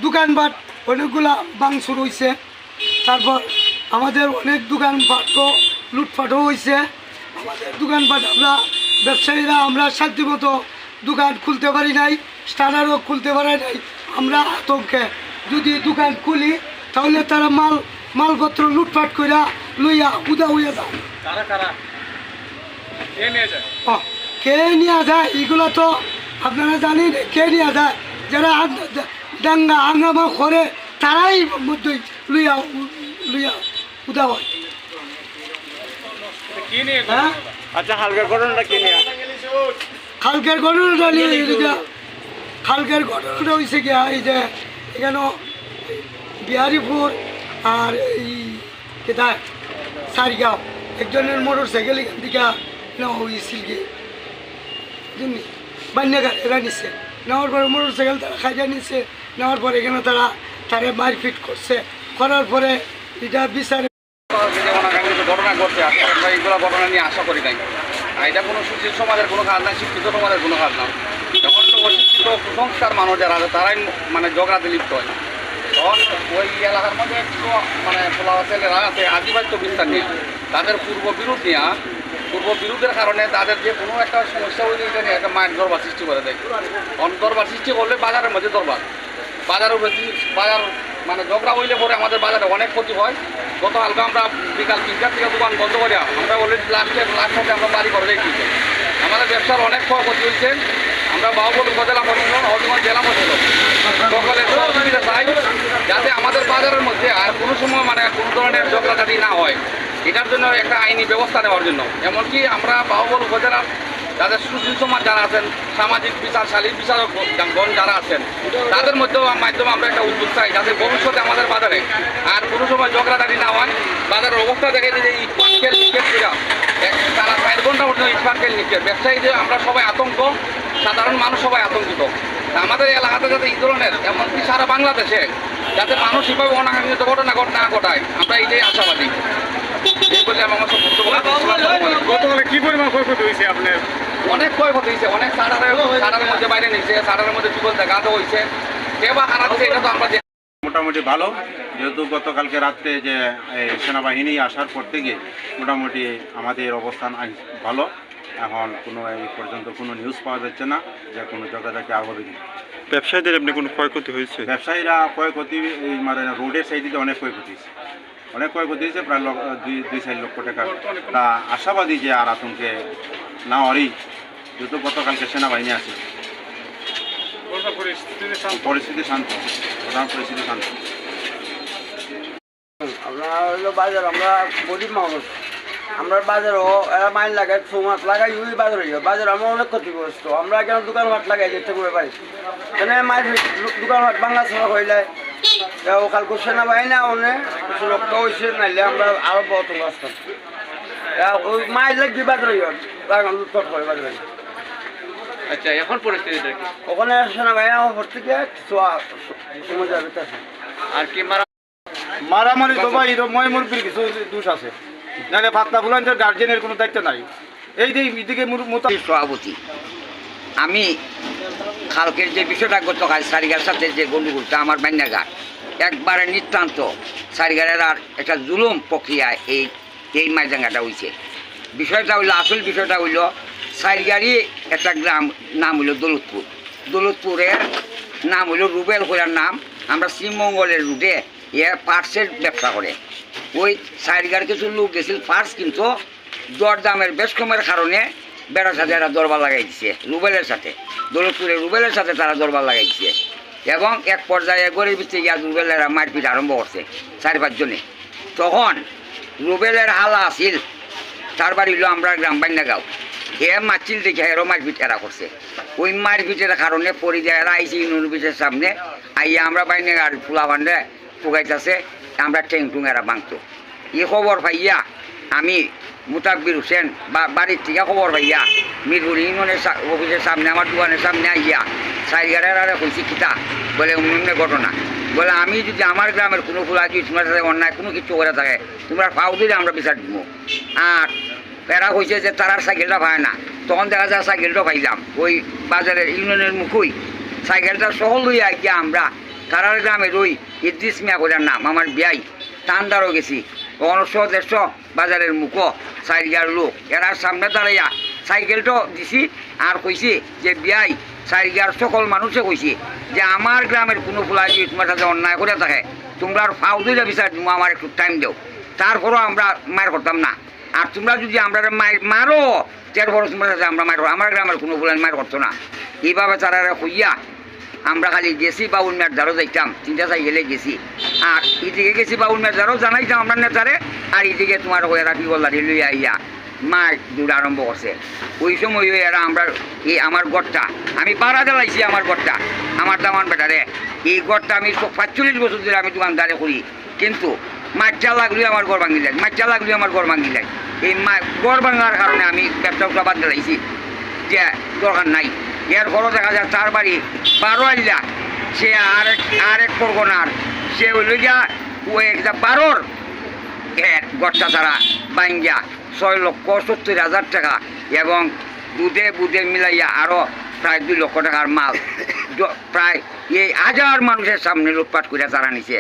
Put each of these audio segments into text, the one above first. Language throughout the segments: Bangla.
দোকানপাট অনেকগুলা ভাঙচুর হয়েছে। তারপর আমাদের অনেক দোকানপাটও লুটপাটও হয়েছে। আমাদের দোকানপাট আমরা ব্যবসায়ীরা আমরা সাধ্যমতো দোকান খুলতে পারি নাই, স্টার্টারও খুলতে পারি নাই। আমরা আতঙ্কে যদি দোকান খুলি তাহলে তারা মালপত্র লুটপাট করে লইয়া উদা হইয়া যায়। কে নিয়ে যায় এগুলো তো আপনারা জানেন, কে নিয়ে যায় যারা দাঙ্গা হাঙ্গামা করে তারাই মধ্যে লইয়া লইয়া উদা হয়। আচ্ছা, হালকার ঘটনাটা কি নিয়ে? খালকের ঘটনাটা নিয়ে খালকের ঘটনাটা হয়েছে গিয়া এই যে এখানে বিহারিপুর আর এই কোথায় সারিগাঁও একজনের মোটর সাইকেল এখান থেকে নেওয়া হয়েছিল গিয়ে বান্যাঘাট এরা নিচ্ছে। নেওয়ার পরে মোটর সাইকেল তারা খাইয়া নিচ্ছে। নেওয়ার পরে এখানে তারা মারপিট করছে। করার পরে এটা বিচারে ঘটনা ঘটছে, আমরা এইগুলো ঘটনা নিয়ে আশা করি নাই। এটা কোনো সুশীল সমাজের কোনো কাজ না, শিক্ষিত সমাজের কোনো কাজ না। যখন তো অশিক্ষিত কুসংস্কার মানুষ যারা আছে তারাই মানে ঝগড়াতে লিপ্ত হয়। তখন ওই এলাকার মধ্যে একটু মানে পোলাওয়া ছেলেরা আছে আদিবাসী বিস্তার নিয়ে তাদের পূর্ব বিরোধের কারণে তাদের যে কোনো একটা সমস্যা হয়ে যায় একটা মায়ের দরবার সৃষ্টি করে দেয়। দরবার সৃষ্টি করলে বাজারের মধ্যে বাজার মানে ঝগড়া হইলে পরে আমাদের বাজারে অনেক ক্ষতি হয়। গতকালকে আমরা বিকাল 3টার থেকে দোকান বন্ধ করে আমরা অলরেডি লাস্টে আমরা বাড়ি করে রেখেছি। আমাদের ব্যবসার অনেক ক্ষয়ক্ষতি হয়েছে। আমরা বাহুবল উপজেলা প্রশাসন হবিগঞ্জ জেলা প্রশাসন সকলের সহযোগিতা চাই যাতে আমাদের বাজারের মধ্যে আর কোনো সময় মানে কোনো ধরনের ঝগড়াঝাটি না হয়। এটার জন্য একটা আইনি ব্যবস্থা নেওয়ার জন্য এমনকি আমরা বাহুবল উপজেলার যাদের সুশীল সমাজ যারা আছেন, সামাজিক বিচারশালী বিচারকগণ যারা আছেন তাদের মধ্যেও মাধ্যমে আমরা একটা উদ্যোগ চাই যাতে ভবিষ্যতে আমাদের বাজারে আর কোনো সময় ঝগড়াঝাটি না হয়। বাজারের অবস্থা দেখে যে ইটপাটকেল নিক্ষেপ তারা 4 ঘন্টা পর্যন্ত ইটপাটকেল নিক্ষেপ ব্যবসায়ীদের আমরা সবাই আতঙ্ক, সাধারণ মানুষ সবাই আতঙ্কিত। আমাদের এলাকাতে যাতে এই ধরনের এমনকি সারা বাংলাদেশে যাতে মানুষ এভাবে অনাকাঙ্ক্ষিত ঘটনা না ঘটায় আমরা এইটাই আশাবাদী। এই বলে আমার গতকালে কি পরিমাণ ক্ষয়ক্ষতি হয়েছে আপনার? অনেক ক্ষয়ক্ষতি হয়েছে, অনেক সাড়ার মধ্যে বাইরে নিয়েছে, সাড়ার মধ্যে বিপদ দেখাতে হয়েছে। কে বা হারাচ্ছে এটা তো আমরা মোটামুটি ভালো, যেহেতু গতকালকে রাত্রে যে সেনাবাহিনী আসার পর থেকে মোটামুটি আমাদের অবস্থান ভালো। এখন কোনো এই পর্যন্ত কোনো নিউজ পাওয়া যাচ্ছে না যে কোনো ঝগড়াঝাটি আর হবে কিনা। ব্যবসায়ীদের এমনি কোনো ক্ষয়ক্ষতি হয়েছে? ব্যবসায়ীরা ক্ষয়ক্ষতি মানে রোডের সাইডে অনেক ক্ষয়ক্ষতি হয়েছে, প্রায় 2-4 লক্ষ টাকা। তা আশাবাদী যে আর আতঙ্কে না হরই, যেহেতু গতকালকে সেনাবাহিনী আছে। পরিস্থিতি শান্ত, প্রধান পরিস্থিতি শান্ত। আমরা হলো বাজার, আমরা গরিব মানুষ, আমরা বাজারও এরা মাইন লাগাই 6 মাস লাগাই ওই বাজার হইল বাজার আমরা অনেক ক্ষতিগ্রস্ত। আমরা কেন দোকানপাট লাগাই যেতে করে পারি এখানে মাইর দোকানপাট বাংলা ছাড়া হইলে কালকে সেনাবাহিনী অনেক কিছু রক্ত হয়েছে, নাইলে আমরা আরো বহুত আসতাম। ওই মাইর লাগবে বাজার হইল লুটপাট করে বাজার। আচ্ছা, এখন পরিস্থিতিটা কি? ওখানে সেনাবাহিনী আমার ভর্তি থেকে কিছু সময় যাবে আর কি মারামারি তো ভাই মই মুরগির কিছু দোষ আছে, নাহলে পাতলা ফুলান্তের গার্জেনের কোনো দায়িত্ব নাই। এই যে এদিকে সভাপতি আমি খালকের যে বিষয়টা গতকাল সারিগার সাথে যে গন্ডগোলটা আমার বান্যাঘাট একবারে নিতান্ত সারিগারের আর একটা জুলুম প্রক্রিয়ায় এই মাইজাঙ্গাটা হয়েছে। বিষয়টা হইলো আসল বিষয়টা হইল সারিগারি একটা গ্রাম নাম হইল দৌলতপুরের নাম হইল রুবেল হইয়ার নাম। আমরা শ্রীমঙ্গলের রুটে পার্টসের ব্যবসা করে ওই সাইডগার কিছু লোক গেছিল পার্টস, কিন্তু দরদামের বেশ কমের কারণে বেড়ার সাথে এরা দরবার লাগাই দিচ্ছে রুবেলের সাথে, দৌলতপুরের রুবেলের সাথে তারা দরবার লাগাই দিচ্ছে। এবং এক পর্যায়ে গরিব ভিত্তি গিয়া রুবেলেরা মারপিট আরম্ভ করছে 4-5 জনে। তখন রুবেলের হালা আসিল, তার বাড়ি হইল আমরা গ্রাম বান্যাগাঁও। মারছিল দেখে এরও মারপিট এরা করছে। ওই মারপিটের কারণে পরিযায় এরা আইসি ইউনিয়ন অফিসের সামনে আইয়া আমরা বান্যাগাঁর ফুলা বান্ধে ফুগাইতেছে, আমরা ট্যাং এরা ভাঙতো। এই খবর পাইয়া আমি মুতাব্বির হোসেন বাড়ির থেকে খবর পাইয়া মিরপুর ইউনিয়নের অফিসের সামনে আমার দোকানের সামনে আইয়া সাইডগারের আরে কইছি কিতা বলে অন্য ঘটনা বলে আমি যদি আমার গ্রামের কোনো ফুলা যদি তোমার সাথে অন্যায় কোনো কিছু করে থাকে তোমরা পাও দিলে আমরা বিচার দিব। আর এরা কইছে যে তারার সাইকেলটা পায় না। তখন দেখা যায় সাইকেলটা পাইলাম ওই বাজারের ইউনিয়নের মুখই সাইকেলটা সহ লইয়া গিয়া আমরা তারার গ্রামের ওই ইদ্রিস মিয়া কইলার নাম আমার বিয়াই টান্দারও গেছি 100-150 বাজারের মুখো সাইকেল লোক এরা সামনে দাঁড়াইয়া সাইকেলটাও দিছি আর কইছি যে বিয়াই সাইকেল সকল মানুষে কইছি যে আমার গ্রামের কোনো ফুলা যদি তোমার সাথে অন্যায় করে থাকে তোমরা আর ফাউ দুইটা বিচার তুমি আমার একটু টাইম দেও তারপরও আমরা মার করতাম না আর তোমরা যদি আমরা মারো তারপরও তোমরা সাথে আমরা মার আমার গ্রামের কোনো ফুলা মার করতো না এইভাবে তারা কইয়া আমরা খালি গেছি বাউল মেয়ার দ্বারও যাইতাম 3টা সাইকেলে গেছি আর এদিকে গেছি বাউল মেয়ার দ্বারও জানাইতাম আমরা নেতারে আর এদিকে তোমার এরা কি বললা লইয়া আইয়া মাছ দৌড় আরম্ভ করছে ওই সময় এরা আমরা এই আমার গড়টা আমি পাড়া জ্বালাইছি আমার গড়টা আমার দামান বেটারে এই গড়টা আমি 45 বছর ধরে আমি দোকানদারে করি কিন্তু মাছটা লাগলেও আমার গড় ভাঙি যায় মাছটা লাগলেও আমার গড় ভাঙি যায় এই গড় ভাঙার কারণে আমি ব্যবসা বাদ জ্বালাইছি যে দরকার নাই এর ঘরও দেখা যায় তার বাড়ি 12 আইলা সে আরেক পরগনার সে হইল গিয়া ওই একটা 12-র গড়টা তারা ভাঙ্গিয়া 6,70,000 টাকা এবং বুধে মিলাইয়া আরও প্রায় 2 লক্ষ টাকার মাল প্রায় এই 1000 মানুষের সামনে লুটপাট করে তারা নিছে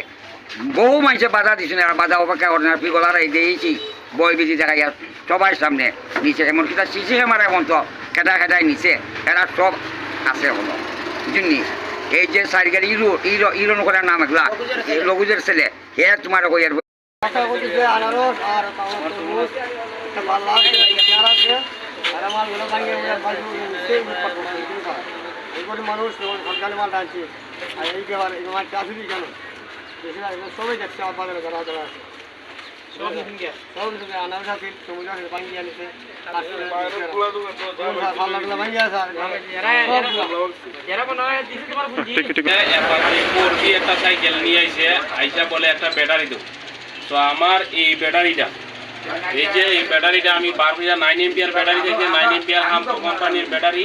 বহু মানুষে বাধা দিচ্ছে না বাধা অপেক্ষা করে না পিগলারাই দিয়েছি বই বেজি দেখা যায় সবার সামনে নিচে এমনকি তার সিসি ক্যামেরা এখন তো খেটায় নিচে এরা সব আছে এখনো বুঝলি এই যে সাইকেল ইরো করার নাম এগুলা লঘুজের ছেলে হে তোমার কই আর আনারস আর তরমুজ একটা ভালো আছে পেয়ারা আছে আর আমার গুলো ভাঙিয়ে এইগুলো মানুষ সরকারি মাল টানছে আর এই ব্যাপার এই মাছটা আসবি কেন সবাই যাচ্ছে আমার বাজারে যারা যারা আছে সব আনারস আছে তরমুজ আছে ভাঙিয়ে আনিছে একটা সাইকেল নিয়ে আইসে আইসা বলে একটা ব্যাটারি দেব তো আমার এই ব্যাটারিটা এই যে এই ব্যাটারিটা আমি 12,009 এম্পিয়ার ব্যাটারি দেখে 9 এম্পিয়ার হামকো কোম্পানির ব্যাটারি